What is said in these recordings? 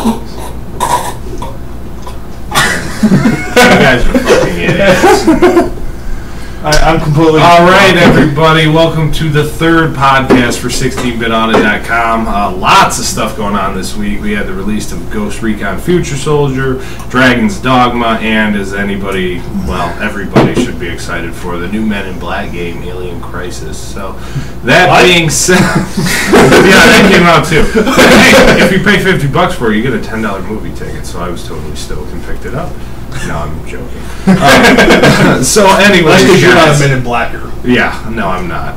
You guys are fucking idiots. I'm completely... All right, everybody. Welcome to the third podcast for 16bitaudit.com. Lots of stuff going on this week. We had the release of Ghost Recon Future Soldier, Dragon's Dogma, and as anybody, well, everybody should be excited for, the new Men in Black game, Alien Crisis. So, that being said... yeah, that came out too. Hey, if you pay $50 for it, you get a $10 movie ticket, so I was totally stoked and picked it up. No, I'm joking. So anyway, that's because you're not a Men in Blacker. Yeah, no, I'm not.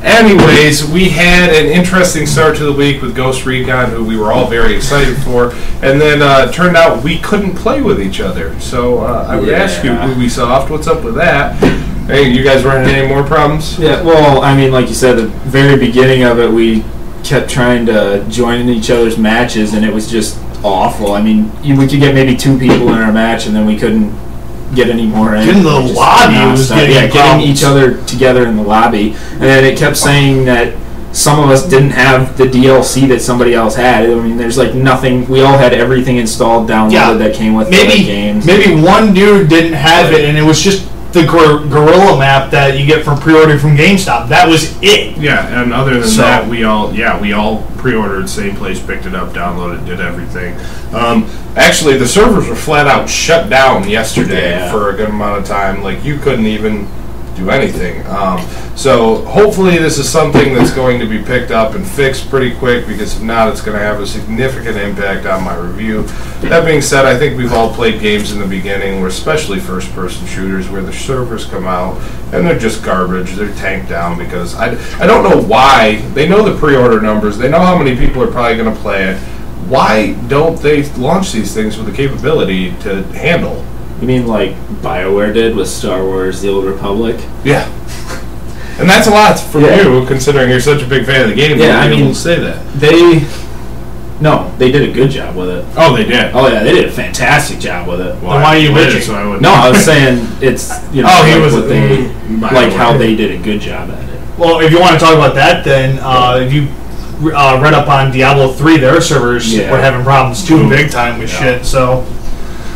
Anyways, we had an interesting start to the week with Ghost Recon, who we were all very excited for, and then it turned out we couldn't play with each other. So I would ask you, Ubisoft, what's up with that? Hey, you guys running into any more problems? Yeah, well, I mean, like you said, the very beginning of it, we kept trying to join in each other's matches, and it was just awful. I mean, we could get maybe 2 people in our match, and then we couldn't get any more in. In the lobby, was getting each other together in the lobby, and then it kept saying that some of us didn't have the DLC that somebody else had. I mean, there's like nothing. We all had everything installed, downloaded that came with the games. Maybe one dude didn't have it, and it was just the gorilla map that you get from pre-ordering from GameStop. That was it. Yeah, and other than that, we all pre-ordered, same place, picked it up, downloaded, did everything. Actually, the servers were flat out shut down yesterday for a good amount of time. Like, you couldn't even do anything. So hopefully this is something that's going to be picked up and fixed pretty quick, because if not, it's going to have a significant impact on my review. That being said, I think we've all played games in the beginning, where especially first-person shooters, where the servers come out and they're just garbage. They're tanked down because I don't know why. They know the pre-order numbers. They know how many people are probably going to play it. Why don't they launch these things with the capability to handle? You mean like BioWare did with Star Wars: The Old Republic? Yeah. And that's a lot from you, considering you're such a big fan of the game. Yeah, I mean, able to say that. They did a good job with it. Oh, they did. Oh yeah, they did a fantastic job with it. Well, why are you bitching? So I no, I was saying it's how they did a good job at it. Well, if you want to talk about that, then if you read up on Diablo 3, their servers were having problems too, big time with shit. So.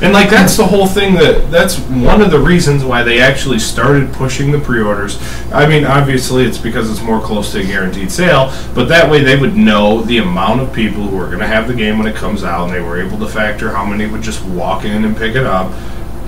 And like that's the whole thing, that's one of the reasons why they actually started pushing the pre-orders. I mean, obviously it's because it's more close to a guaranteed sale, but that way they would know the amount of people who are going to have the game when it comes out, and they were able to factor how many would just walk in and pick it up,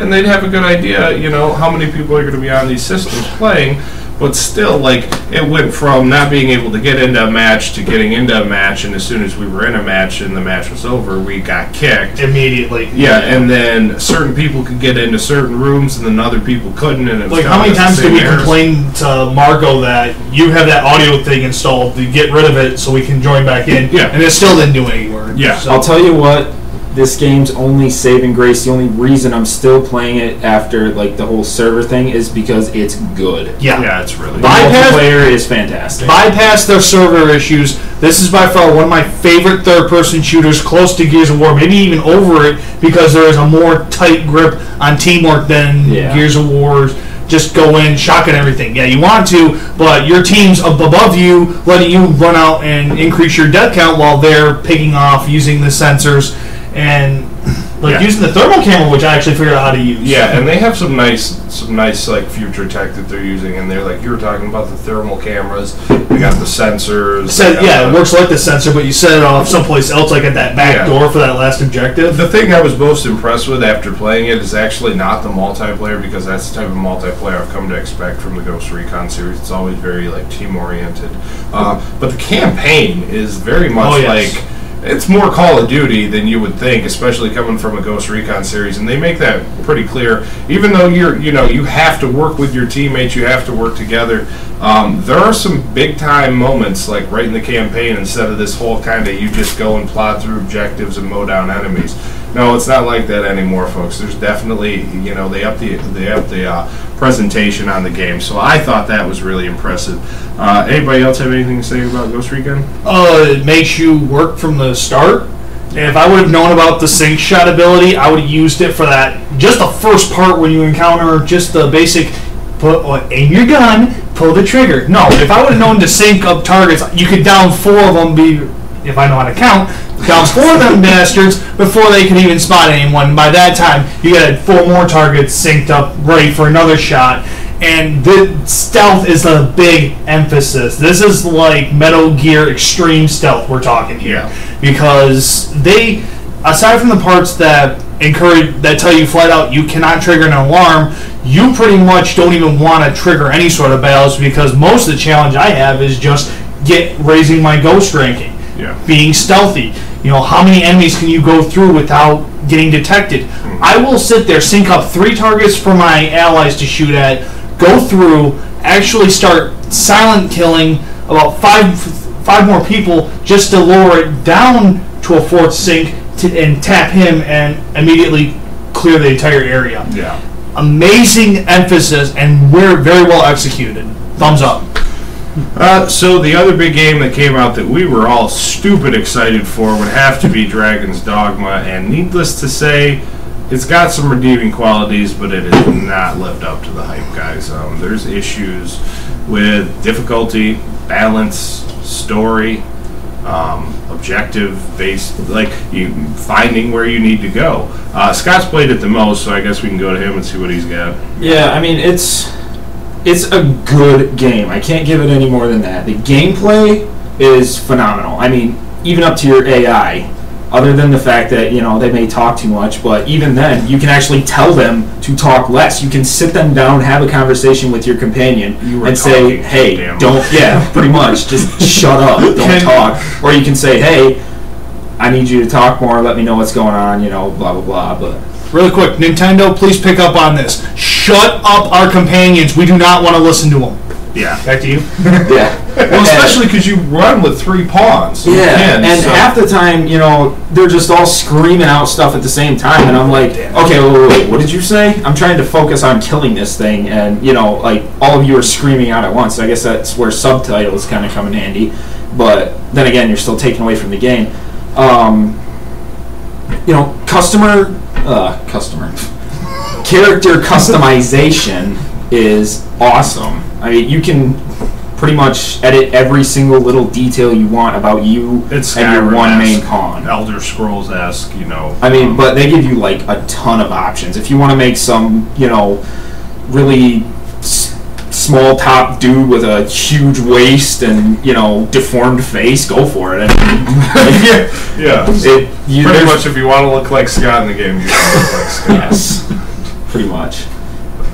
and they'd have a good idea, how many people are going to be on these systems playing. But still, like, it went from not being able to get into a match to getting into a match, and as soon as we were in a match and the match was over, we got kicked. Immediately. Yeah, and then certain people could get into certain rooms, and then other people couldn't, and it was like, how many times did we complain to Marco that you have that audio thing installed, to get rid of it so we can join back in, and it still didn't do any work. Yeah. So. I'll tell you what, this game's only saving grace, the only reason I'm still playing it after like the whole server thing, is because it's good. Yeah, it's really good. The multiplayer is fantastic. Bypass their server issues. This is by far one of my favorite third-person shooters, close to Gears of War, maybe even over it, because there is a more tight grip on teamwork than Gears of War. Just go in, shotgun everything. Yeah, you want to, but your team's above you, letting you run out and increase your death count while they're picking off using the sensors and using the thermal camera, which I actually figured out how to use. Yeah, and they have some nice like future tech that they're using, and they're like, you were talking about the thermal cameras. They got the sensors. It works like the sensor, but you set it off someplace else, like at that back door for that last objective. The thing I was most impressed with after playing it is actually not the multiplayer, because that's the type of multiplayer I've come to expect from the Ghost Recon series. It's always very like team oriented, but the campaign is very much like. It's more Call of Duty than you would think, especially coming from a Ghost Recon series, and they make that pretty clear. Even though you have to work with your teammates, you have to work together. There are some big time moments, like right in the campaign, instead of this whole kind of you just go and plod through objectives and mow down enemies. No, it's not like that anymore, folks. There's definitely, they up the presentation on the game. So I thought that was really impressive. Anybody else have anything to say about Ghost Recon? It makes you work from the start. And if I would have known about the sync shot ability, I would have used it for that. Just the first part when you encounter just the basic aim your gun, pull the trigger. No, if I would have known to sync up targets, you could down 4 of them if I know how to count, down 4 of them bastards before they could even spot anyone. By that time, you had 4 more targets synced up, ready for another shot. And the stealth is a big emphasis. This is like Metal Gear Extreme stealth we're talking here. Because they, aside from the parts that tell you flat out you cannot trigger an alarm, you pretty much don't even want to trigger any sort of battles, because most of the challenge I have is just raising my ghost ranking. Being stealthy. How many enemies can you go through without getting detected? I will sit there, sync up 3 targets for my allies to shoot at, go through, actually start silent killing about 5 more people just to lower it down to a 4th sync and tap him and immediately clear the entire area. Amazing emphasis, and we're very well executed. Thumbs up. So the other big game that came out that we were all stupid excited for would have to be Dragon's Dogma, and needless to say, it's got some redeeming qualities, but it has not lived up to the hype, guys. There's issues with difficulty, balance, story, objective-based, like you finding where you need to go. Scott's played it the most, so I guess we can go to him and see what he's got. Yeah, I mean, it's a good game. I can't give it any more than that. The gameplay is phenomenal. I mean, even up to your AI, other than the fact that, they may talk too much, but even then, you can actually tell them to talk less. You can sit them down, have a conversation with your companion, and say, hey, pretty much, just shut up, don't talk. Or you can say, hey, I need you to talk more, let me know what's going on, blah, blah, blah, but... Really quick, Nintendo, please pick up on this. Shut up our companions. We do not want to listen to them. Back to you. Well, especially because you run with 3 pawns. Half the time, they're just all screaming out stuff at the same time, and I'm like, okay, wait, what did you say? I'm trying to focus on killing this thing, and, like, all of you are screaming out at once. I guess that's where subtitles kind of come in handy, but then again, you're still taken away from the game. Customer character customization is awesome. I mean, you can pretty much edit every single little detail you want about you and your one main pawn. Elder Scrolls-esque, I mean, but they give you like a ton of options. If you want to make some, really small top dude with a huge waist and deformed face, go for it. Pretty much, if you want to look like Scott in the game, you can look like Scott. Yes, pretty much.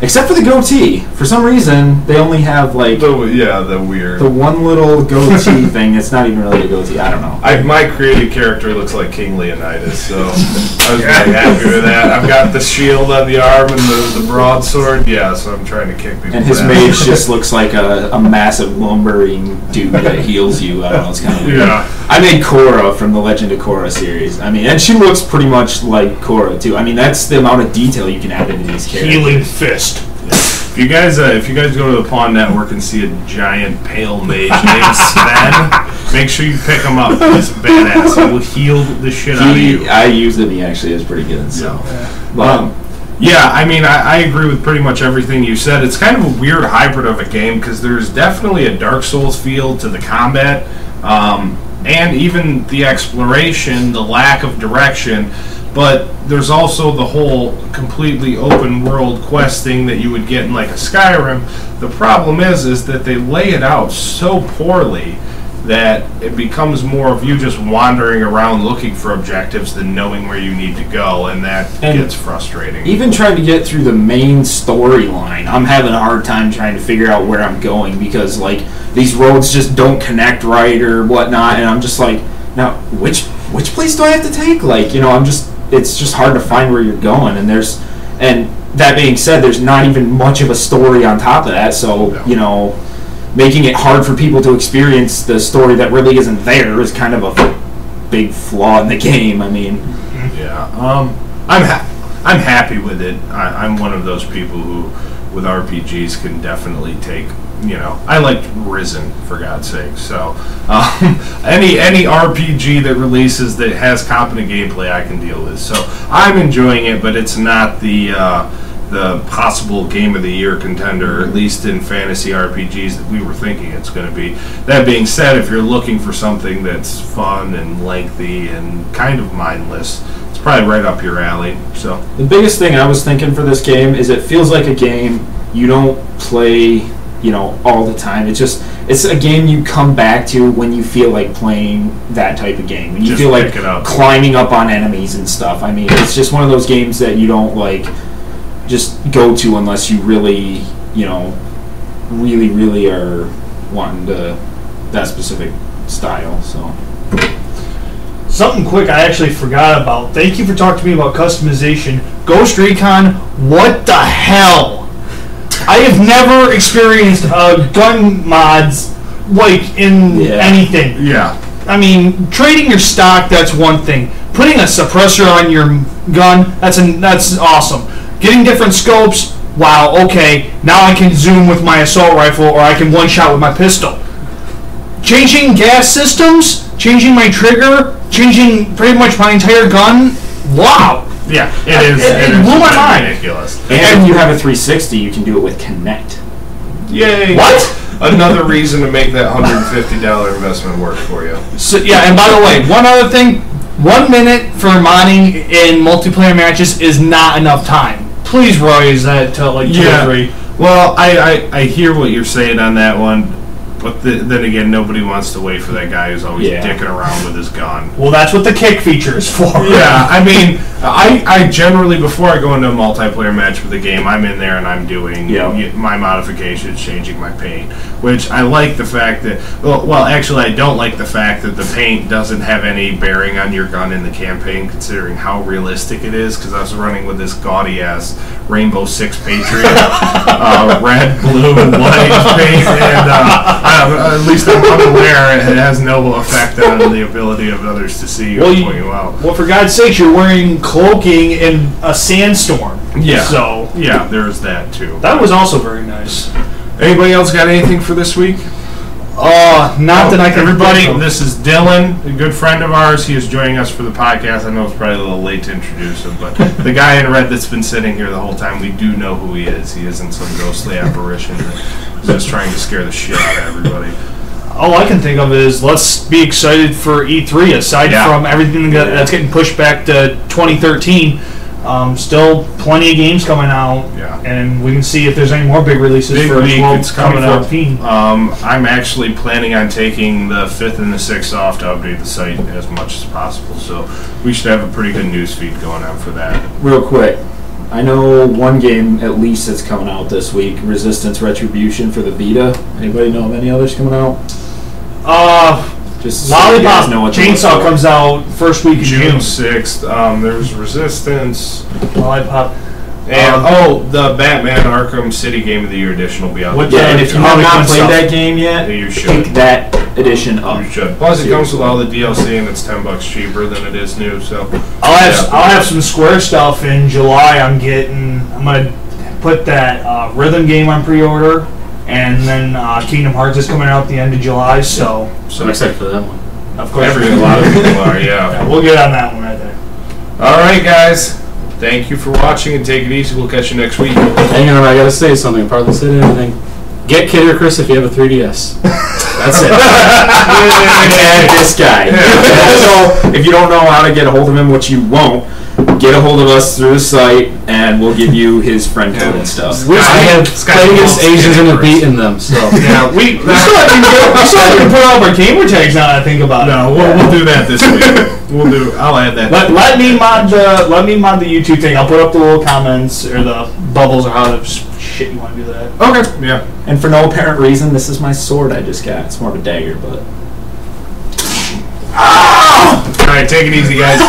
Except for the goatee. For some reason, they only have like the weird, the one little goatee thing. It's not even really a goatee. I don't know. My created character looks like King Leonidas, so I was very happy with that. I've got the shield on the arm and the broadsword. Yeah, so I'm trying to kick people. And his mage just looks like a massive lumbering dude that heals you. I don't know. It's kind of weird. I made Korra from the Legend of Korra series. I mean, and she looks pretty much like Korra too. I mean, that's the amount of detail you can add into these characters. Healing fist. If you guys go to the Pawn Network and see a giant pale mage named Sven, make sure you pick him up. He's badass. He will heal the shit out of you. I used him. He actually is pretty good. So, I mean, I agree with pretty much everything you said. It's kind of a weird hybrid of a game because there's definitely a Dark Souls feel to the combat, and even the exploration, the lack of direction. But there's also the whole completely open world quest thing that you would get in like a Skyrim. The problem is that they lay it out so poorly that it becomes more of you just wandering around looking for objectives than knowing where you need to go, and that gets frustrating. Even trying to get through the main storyline, I'm having a hard time trying to figure out where I'm going because like these roads just don't connect right or whatnot, and I'm just like, now which place do I have to take? Like, it's just hard to find where you're going, and that being said, there's not even much of a story on top of that, so making it hard for people to experience the story that really isn't there is kind of a big flaw in the game. I mean, I'm happy with it. I'm one of those people who, with RPGs, can definitely take. I liked Risen, for God's sake. So, any RPG that releases that has competent gameplay, I can deal with. So, I'm enjoying it, but it's not the the possible game of the year contender, at least in fantasy RPGs that we were thinking it's going to be. That being said, if you're looking for something that's fun and lengthy and kind of mindless, it's probably right up your alley. So the biggest thing I was thinking for this game is it feels like a game you don't play, all the time. It's a game you come back to when you feel like playing that type of game. When you feel like climbing up on enemies and stuff. I mean, it's just one of those games that you don't just go to unless you really, really are wanting that specific style. So something quick I actually forgot about. Thank you for talking to me about customization. Ghost Recon, what the hell? I have never experienced gun mods in anything. Yeah. I mean, trading your stock, that's one thing. Putting a suppressor on your gun, that's awesome. Getting different scopes, wow, okay. Now I can zoom with my assault rifle, or I can one-shot with my pistol. Changing gas systems, changing my trigger, changing pretty much my entire gun, wow. Yeah, it is. It blew my mind. Ridiculous. And if you have a 360, you can do it with Kinect. Yay! What? Another reason to make that $150 investment work for you. So yeah, and by the way, one other thing: 1 minute for modding in multiplayer matches is not enough time. Please raise that to 2 or 3. Well, I hear what you're saying on that one. But then again, nobody wants to wait for that guy who's always dicking around with his gun. Well, that's what the kick feature is for. Yeah, I mean, I generally, before I go into a multiplayer match with a game, I'm in there and I'm doing my modifications, changing my paint, which I like the fact that, well, actually, I don't like the fact that the paint doesn't have any bearing on your gun in the campaign, considering how realistic it is, because I was running with this gaudy-ass Rainbow Six Patriot, red, blue, and white paint, and at least I'm unaware it has no effect on the ability of others to see you or point you out. Well, for God's sake, you're wearing cloaking in a sandstorm. Yeah. So yeah, there's that too. That was also very nice. Anybody else got anything for this week? Not that I can. Everybody, this is Dylan, a good friend of ours. He is joining us for the podcast. I know it's probably a little late to introduce him, but the guy in red that's been sitting here the whole time, we do know who he is. He isn't some ghostly apparition that's just trying to scare the shit out of everybody. All I can think of is let's be excited for E3. Aside from everything that's getting pushed back to 2013. Still plenty of games coming out, and we can see if there's any more big releases for 12 coming out. I'm actually planning on taking the 5th and the 6th off to update the site as much as possible, so we should have a pretty good news feed going on for that. Real quick, I know one game at least that's coming out this week, Resistance Retribution for the Vita. Anybody know of any others coming out? Just Lollipop Chainsaw comes out first week of June 6th. There's Resistance, Lollipop, and the Batman Arkham City Game of the Year edition will be out. And if you have not played that game yet, you should pick that edition up. You should. Plus, it comes with all the DLC, and it's $10 cheaper than it is new. So I'll have some Square stuff in July. I'm gonna put that Rhythm game on pre-order. And then Kingdom Hearts is coming out at the end of July, so I'm excited for that one. Of course, a lot of people are, yeah. We'll get on that one right there. All right, guys. Thank you for watching, and take it easy. We'll catch you next week. Hang on, I gotta say something. Probably said anything. Get Kid or Chris if you have a 3DS. That's it. And this guy. So if you don't know how to get a hold of him, which you won't, get a hold of us through the site, and we'll give you his friend code and stuff. I have played against Asians and have beaten them, so. Yeah, we still haven't put all of our gamer tags on, I think about it. No, we'll do that this week. I'll add that. Let me mod the YouTube thing. I'll put up the little comments or the bubbles or how shit you want to do that. Okay, yeah. And for no apparent reason, this is my sword I just got. It's more of a dagger, but. All right, take it easy, guys.